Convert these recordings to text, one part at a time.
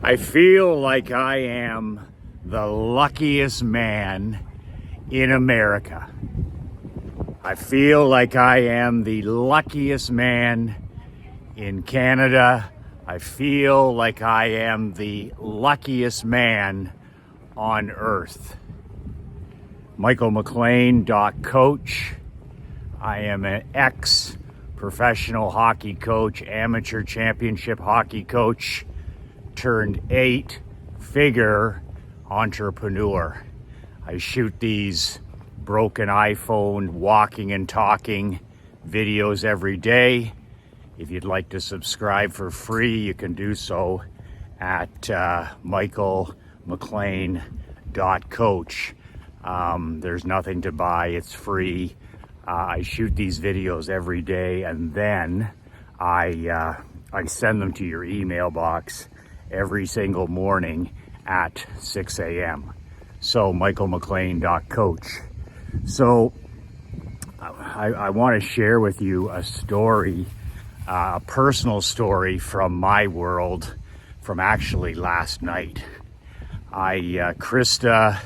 I feel like I am the luckiest man in America. I feel like I am the luckiest man in Canada. I feel like I am the luckiest man on earth. Michael McLean, coach. I am an ex-professional hockey coach, amateur championship hockey coach, turned 8-figure entrepreneur. I shoot these broken iPhone walking and talking videos every day. If you'd like to subscribe for free, you can do so at michaelmclean.coach. There's nothing to buy, it's free. I shoot these videos every day, and then I send them to your email box every single morning at 6 a.m. So michaelmclean.coach. So I want to share with you a story, a personal story from my world, from actually last night. Krista,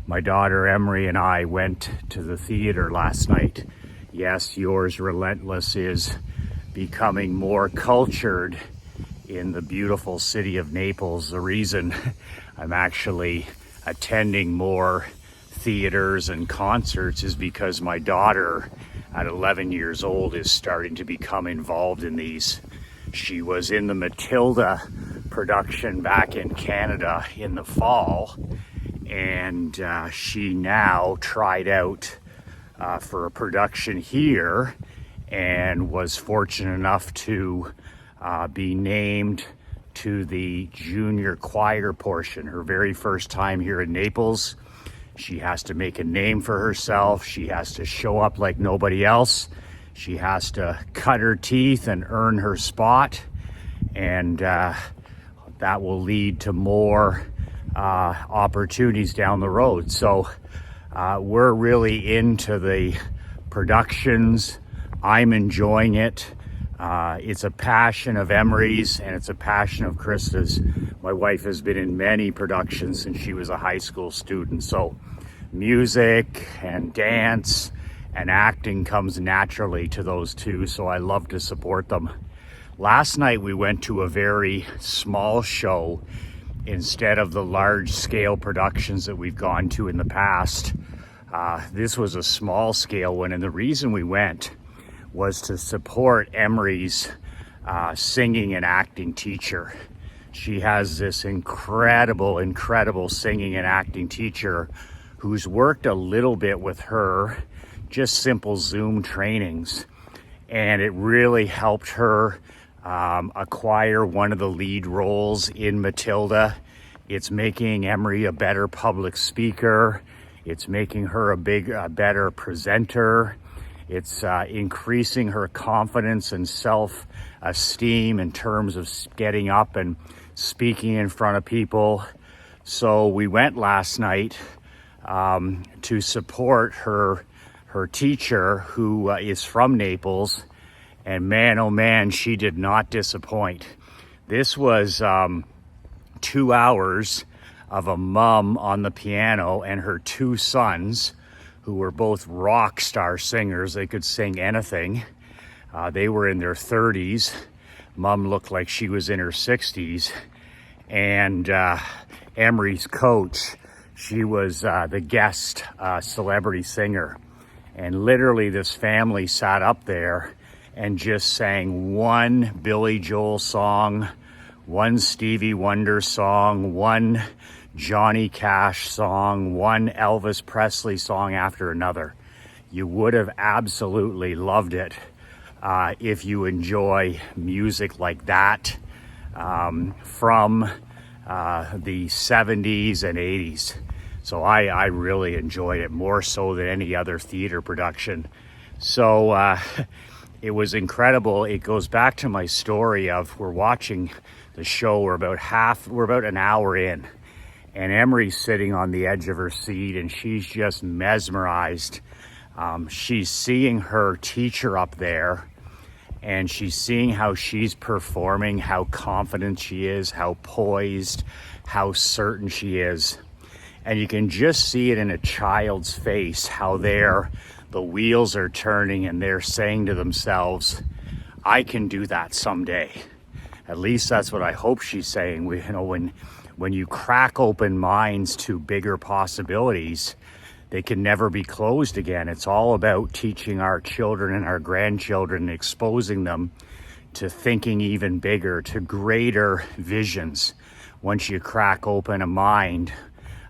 my daughter Emery, and I went to the theater last night. Yes, yours Relentless is becoming more cultured in the beautiful city of Naples. The reason I'm actually attending more theaters and concerts is because my daughter at 11 years old is starting to become involved in these. She was in the Matilda production back in Canada in the fall, and she now tried out for a production here and was fortunate enough to be named to the junior choir portion. Her very first time here in Naples. She has to make a name for herself. She has to show up like nobody else. She has to cut her teeth and earn her spot. And that will lead to more opportunities down the road. So we're really into the productions. I'm enjoying it. It's a passion of Emery's, and it's a passion of Krista's. My wife has been in many productions since she was a high school student. So music and dance and acting comes naturally to those two. So I love to support them. Last night we went to a very small show instead of the large scale productions that we've gone to in the past. This was a small scale one, and the reason we went was to support Emery's singing and acting teacher. She has this incredible singing and acting teacher who's worked a little bit with her, just simple Zoom trainings. And it really helped her acquire one of the lead roles in Matilda. It's making Emery a better public speaker. It's making her a better presenter. It's increasing her confidence and self-esteem in terms of getting up and speaking in front of people. So we went last night to support her teacher, who is from Naples. And man, oh man, she did not disappoint. This was 2 hours of a mom on the piano and her two sons, who were both rock star singers. They could sing anything. They were in their 30s. Mom looked like she was in her 60s. And Emery's coach, she was the guest celebrity singer. And literally this family sat up there and just sang one Billy Joel song, one Stevie Wonder song, one Johnny Cash song, one Elvis Presley song after another. You would have absolutely loved it if you enjoy music like that from the 70s and 80s. So I really enjoyed it, more so than any other theater production. So it was incredible. It goes back to my story of we're watching the show, we're about an hour in, and Emery's sitting on the edge of her seat, and she's just mesmerized. She's seeing her teacher up there, and she's seeing how she's performing, how confident she is, how poised, how certain she is. And you can just see it in a child's face, how the wheels are turning and they're saying to themselves, I can do that someday. At least that's what I hope she's saying. When you crack open minds to bigger possibilities, they can never be closed again. It's all about teaching our children and our grandchildren, exposing them to thinking even bigger, to greater visions. Once you crack open a mind,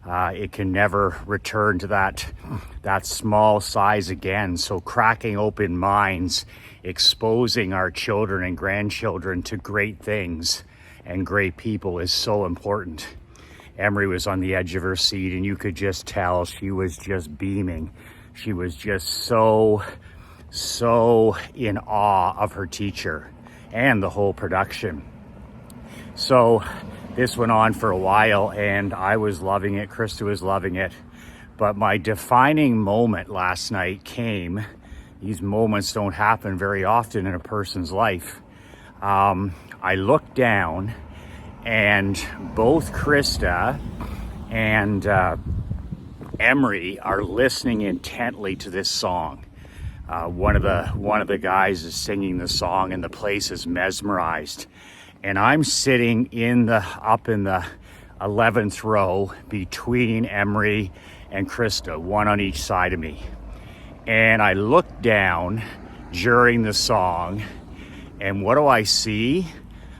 it can never return to that small size again. So cracking open minds, exposing our children and grandchildren to great things and great people is so important. Emery was on the edge of her seat, and you could just tell she was just beaming. She was just so in awe of her teacher and the whole production. So this went on for a while, and I was loving it. Krista was loving it. But my defining moment last night came. These moments don't happen very often in a person's life. I looked down, and both Krista and Emery are listening intently to this song. One of the guys is singing the song, and the place is mesmerized. And I'm sitting up in the 11th row between Emery and Krista, one on each side of me. And I look down during the song, and what do I see?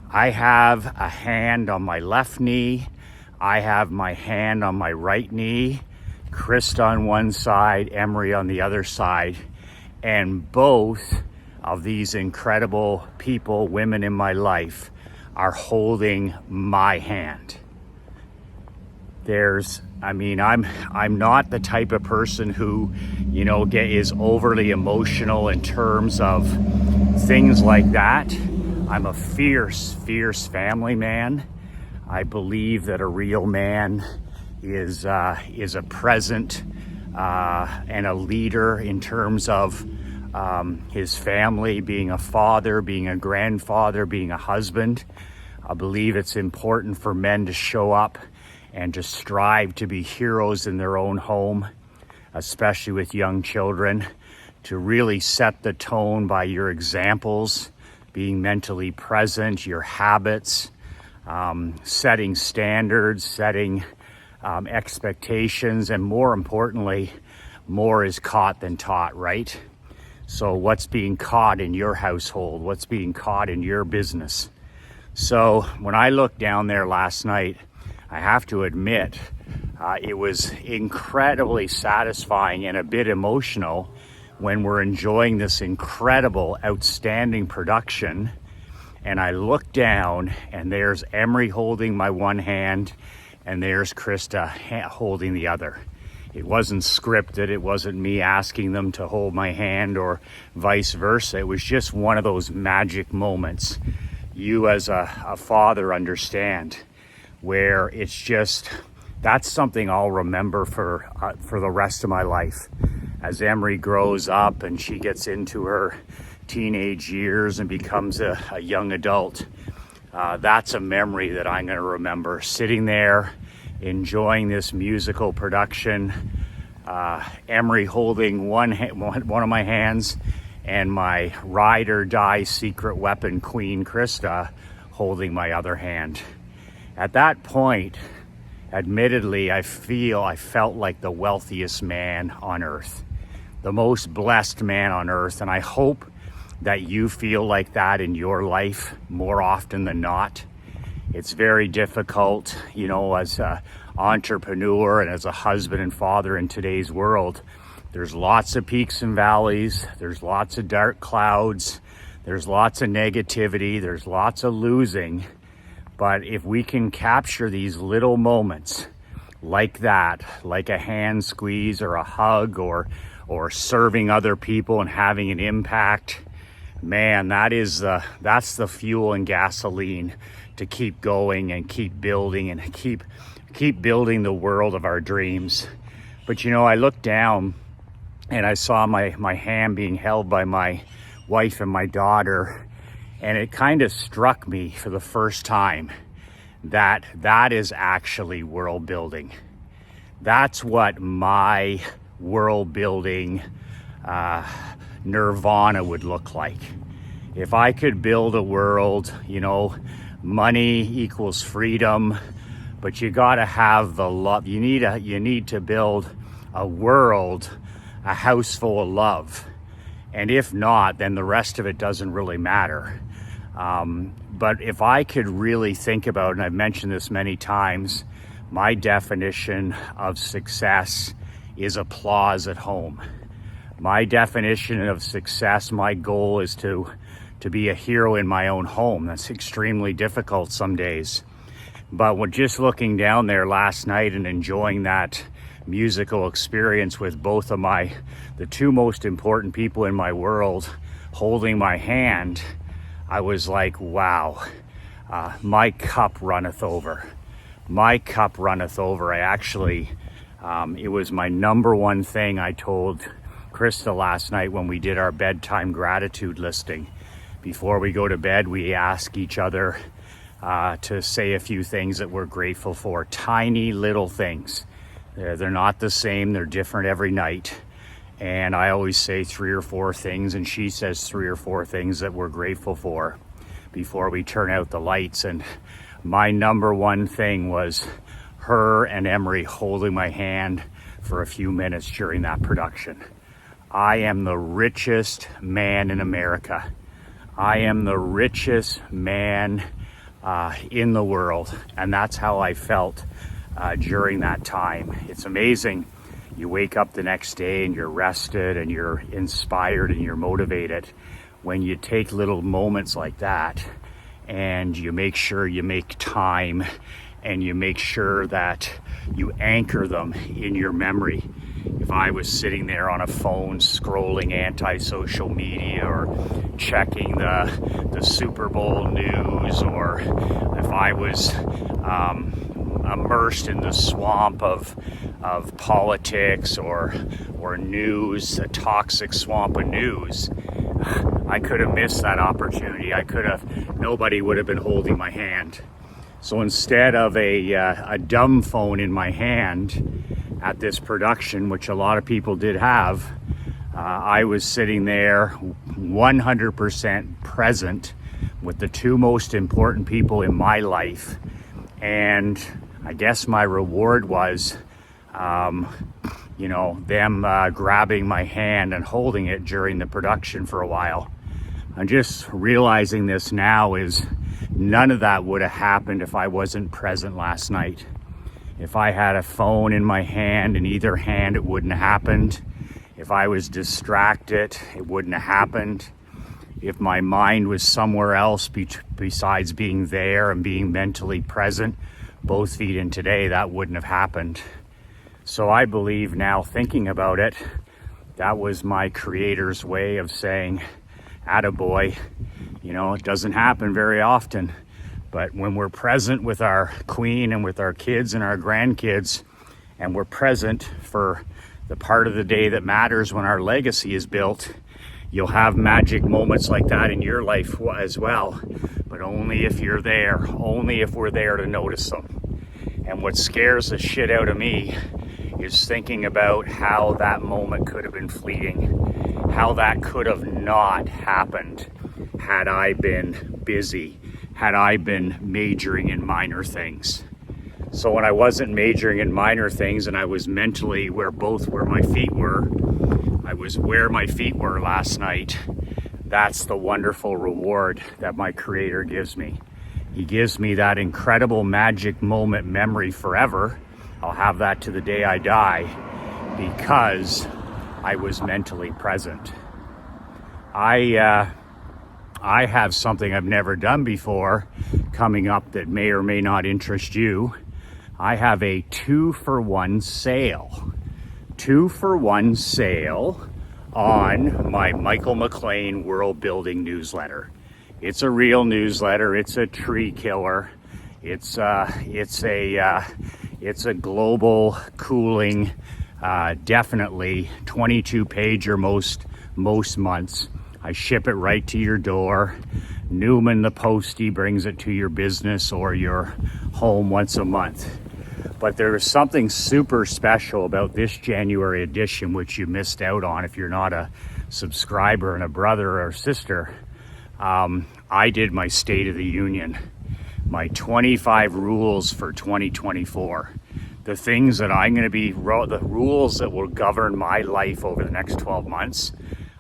I have a hand on my left knee. I have my hand on my right knee. Krista on one side, Emery on the other side. And both of these incredible people, women in my life, are holding my hand. I'm not the type of person who, is overly emotional in terms of things like that. I'm a fierce family man. I believe that a real man is a present and a leader in terms of his family, being a father, being a grandfather, being a husband. I believe it's important for men to show up and to strive to be heroes in their own home, especially with young children, to really set the tone by your examples, being mentally present, your habits, setting standards, setting expectations, and more importantly, more is caught than taught, right? So what's being caught in your household? What's being caught in your business? So when I looked down there last night, I have to admit, it was incredibly satisfying and a bit emotional when we're enjoying this incredible, outstanding production. And I look down, and there's Emery holding my one hand, and there's Krista holding the other. It wasn't scripted. It wasn't me asking them to hold my hand or vice versa. It was just one of those magic moments you as a father understand, where it's just, that's something I'll remember for the rest of my life. As Emery grows up and she gets into her teenage years and becomes a young adult, that's a memory that I'm going to remember. Sitting there, enjoying this musical production, Emery holding one of my hands, and my ride or die secret weapon queen, Krista, holding my other hand. At that point, admittedly, I felt like the wealthiest man on earth, the most blessed man on earth. And I hope that you feel like that in your life more often than not. It's very difficult, as an entrepreneur and as a husband and father in today's world. There's lots of peaks and valleys. There's lots of dark clouds. There's lots of negativity. There's lots of losing. But if we can capture these little moments like that, like a hand squeeze or a hug or serving other people and having an impact, man, that's the fuel and gasoline to keep going and keep building and keep building the world of our dreams. But I looked down and I saw my hand being held by my wife and my daughter, and it kind of struck me for the first time that that is actually world building. That's what my world building nirvana would look like. If I could build a world, you know, money equals freedom, but you gotta have the love. You need to build a world, a house full of love. And if not, then the rest of it doesn't really matter. But if I could really think about, and I've mentioned this many times, my definition of success is applause at home. My definition of success, my goal is to be a hero in my own home. That's extremely difficult some days. But when just looking down there last night and enjoying that musical experience with both of the two most important people in my world holding my hand, I was like, wow, my cup runneth over. My cup runneth over. I actually, it was my number one thing I told Krista last night when we did our bedtime gratitude listing. Before we go to bed, we ask each other to say a few things that we're grateful for. Tiny little things. They're not the same. They're different every night. And I always say 3 or 4 things, and she says 3 or 4 things that we're grateful for before we turn out the lights. And my number one thing was her and Emery holding my hand for a few minutes during that production. I am the richest man in America. I am the richest man in the world. And that's how I felt during that time. It's amazing. You wake up the next day and you're rested and you're inspired and you're motivated when you take little moments like that and you make sure you make time and you make sure that you anchor them in your memory. If I was sitting there on a phone scrolling anti-social media or checking the Super Bowl news, or if I was immersed in the swamp of politics or news, a toxic swamp of news, I could have missed that opportunity. Nobody would have been holding my hand. So instead of a dumb phone in my hand at this production, which a lot of people did have, I was sitting there 100% present with the two most important people in my life. And I guess my reward was, them grabbing my hand and holding it during the production for a while. I'm just realizing this now is none of that would have happened if I wasn't present last night. If I had a phone in my hand, in either hand, it wouldn't have happened. If I was distracted, it wouldn't have happened. If my mind was somewhere else besides being there and being mentally present, both feet in today, that wouldn't have happened. So I believe now, thinking about it, that was my Creator's way of saying, attaboy. It doesn't happen very often, but when we're present with our queen and with our kids and our grandkids, and we're present for the part of the day that matters when our legacy is built, you'll have magic moments like that in your life as well, but only if you're there, only if we're there to notice them. And what scares the shit out of me is thinking about how that moment could have been fleeting, how that could have not happened had I been busy, had I been majoring in minor things. So when I wasn't majoring in minor things and I was mentally where my feet were, I was where my feet were last night. That's the wonderful reward that my Creator gives me. He gives me that incredible magic moment memory forever. I'll have that to the day I die because I was mentally present. I have something I've never done before coming up that may or may not interest you. I have a 2-for-1 sale. 2-for-1 sale on my Michael McLean World Building newsletter. It's a real newsletter. It's a tree killer. It's a global cooling, definitely 22-pager most months. I ship it right to your door. Newman the postie brings it to your business or your home once a month. But there is something super special about this January edition, which you missed out on if you're not a subscriber and a brother or sister. I did my State of the Union, my 25 rules for 2024. The things that I'm going to be, the rules that will govern my life over the next 12 months.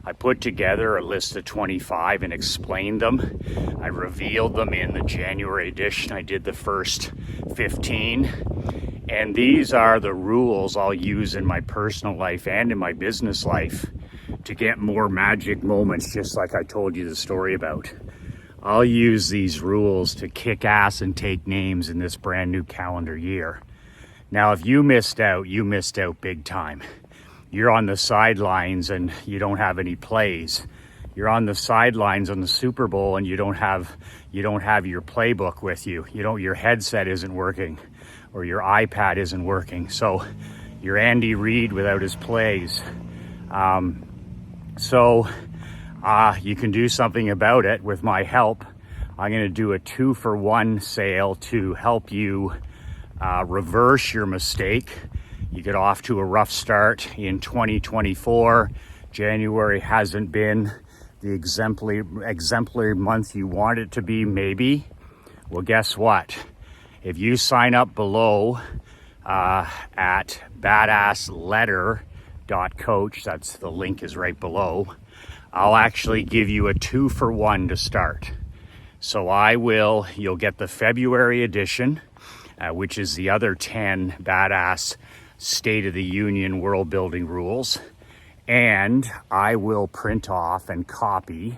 I put together a list of 25 and explained them. I revealed them in the January edition. I did the first 15. And these are the rules I'll use in my personal life and in my business life to get more magic moments, just like I told you the story about. I'll use these rules to kick ass and take names in this brand new calendar year. Now, if you missed out big time. You're on the sidelines and you don't have any plays. You're on the sidelines on the Super Bowl and you don't have your playbook with you. Your headset isn't working or your iPad isn't working. So you're Andy Reid without his plays. You can do something about it with my help. I'm going to do a 2-for-1 sale to help you reverse your mistake. You get off to a rough start in 2024. January hasn't been the exemplary month you want it to be, maybe. Well, guess what? If you sign up below at BadAZZletter.coach, that's the link is right below, I'll actually give you a 2-for-1 to start. So you'll get the February edition, which is the other 10 BadAZZ State of the Union world building rules, and I will print off and copy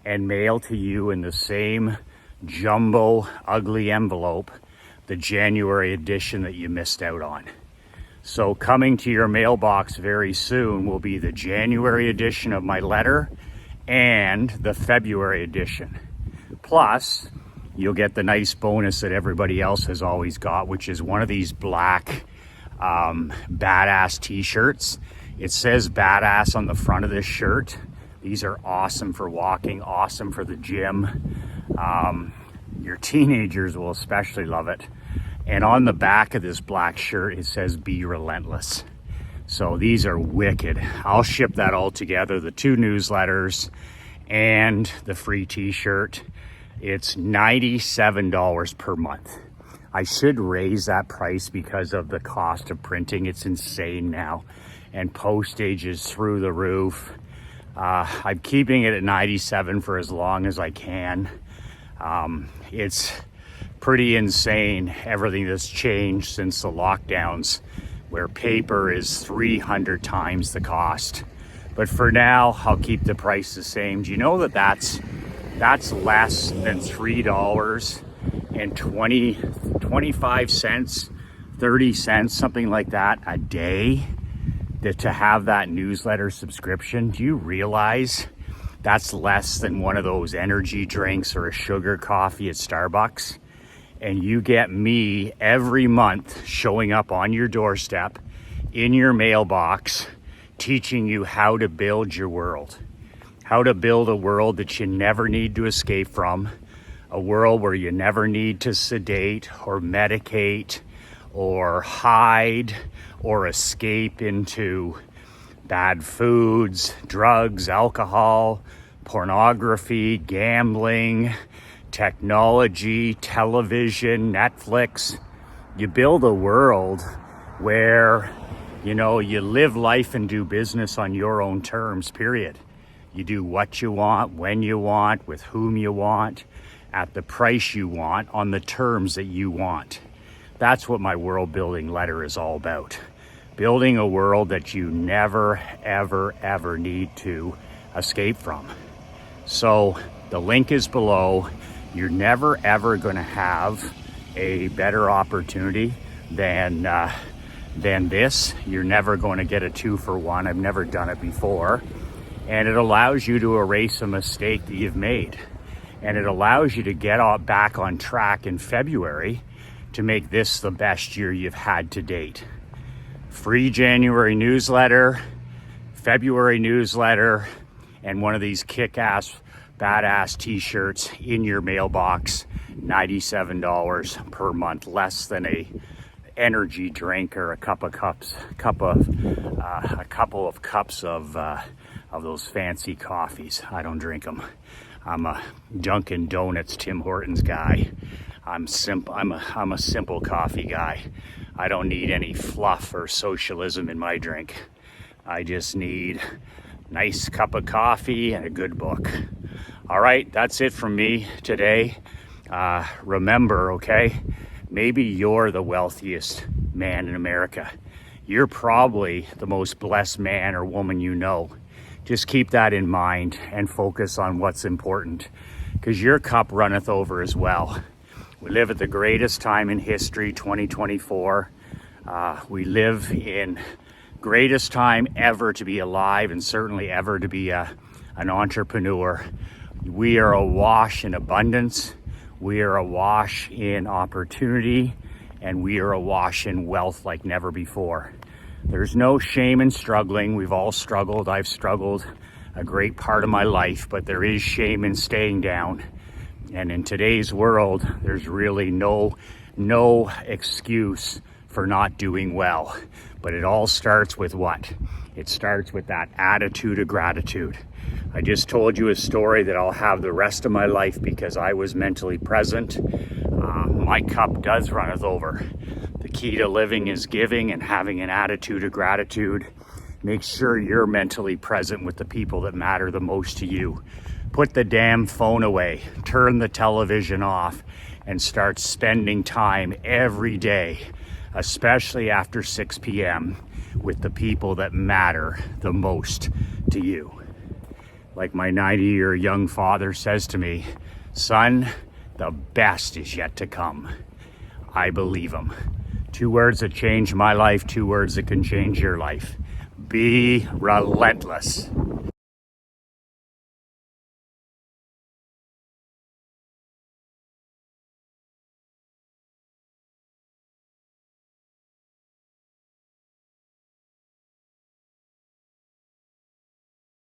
and mail to you in the same jumbo ugly envelope the January edition that you missed out on. So coming to your mailbox very soon will be the January edition of my letter and the February edition. Plus, you'll get the nice bonus that everybody else has always got, which is one of these black BadAZZ T-shirts. It says BadAZZ on the front of this shirt. These are awesome for walking, awesome for the gym. Your teenagers will especially love it. And on the back of this black shirt, it says Be Relentless. So these are wicked. I'll ship that all together, the 2 newsletters and the free T-shirt. It's $97 per month. I should raise that price because of the cost of printing. It's insane now. And postage is through the roof. I'm keeping it at $97 for as long as I can. It's pretty insane, everything that's changed since the lockdowns, where paper is 300 times the cost. But for now, I'll keep the price the same. Do you know that that's less than $3 and 25 cents, 30 cents, something like that a day to have that newsletter subscription? Do you realize that's less than one of those energy drinks or a sugar coffee at Starbucks? And you get me every month showing up on your doorstep, in your mailbox, teaching you how to build your world. How to build a world that you never need to escape from. A world where you never need to sedate or medicate or hide or escape into bad foods, drugs, alcohol, pornography, gambling, technology, television, Netflix. You build a world where, you live life and do business on your own terms, period. You do what you want, when you want, with whom you want, at the price you want, on the terms that you want. That's what my world building letter is all about. Building a world that you never, ever, ever need to escape from. So the link is below. You're never, ever going to have a better opportunity than this. You're never going to get a 2-for-1. I've never done it before. And it allows you to erase a mistake that you've made. And it allows you to get back on track in February to make this the best year you've had to date. Free January newsletter, February newsletter, and one of these kick-ass BadAZZ T-shirts in your mailbox. $97 per month, less than a energy drink or a couple of cups of those fancy coffees. I don't drink them. I'm a Dunkin' Donuts, Tim Hortons guy. I'm a simple coffee guy. I don't need any fluff or socialism in my drink. I just need a nice cup of coffee and a good book. All right, that's it from me today. Remember, okay, maybe you're the wealthiest man in America. You're probably the most blessed man or woman you know. Just keep that in mind and focus on what's important, because your cup runneth over as well. We live at the greatest time in history, 2024. We live in greatest time ever to be alive, and certainly ever to be an entrepreneur. We are awash in abundance. We are awash in opportunity, and we are awash in wealth like never before. There's no shame in struggling. We've all struggled. I've struggled a great part of my life, but there is shame in staying down. And in today's world, there's really no excuse for not doing well. But it all starts with what? It starts with that attitude of gratitude. I just told you a story that I'll have the rest of my life because I was mentally present. My cup does runneth over. The key to living is giving and having an attitude of gratitude. Make sure you're mentally present with the people that matter the most to you. Put the damn phone away, turn the television off, and start spending time every day, especially after 6 p.m., with the people that matter the most to you. Like my 90-year young father says to me, son, the best is yet to come. I believe him. 2 words that changed my life, 2 words that can change your life. Be relentless.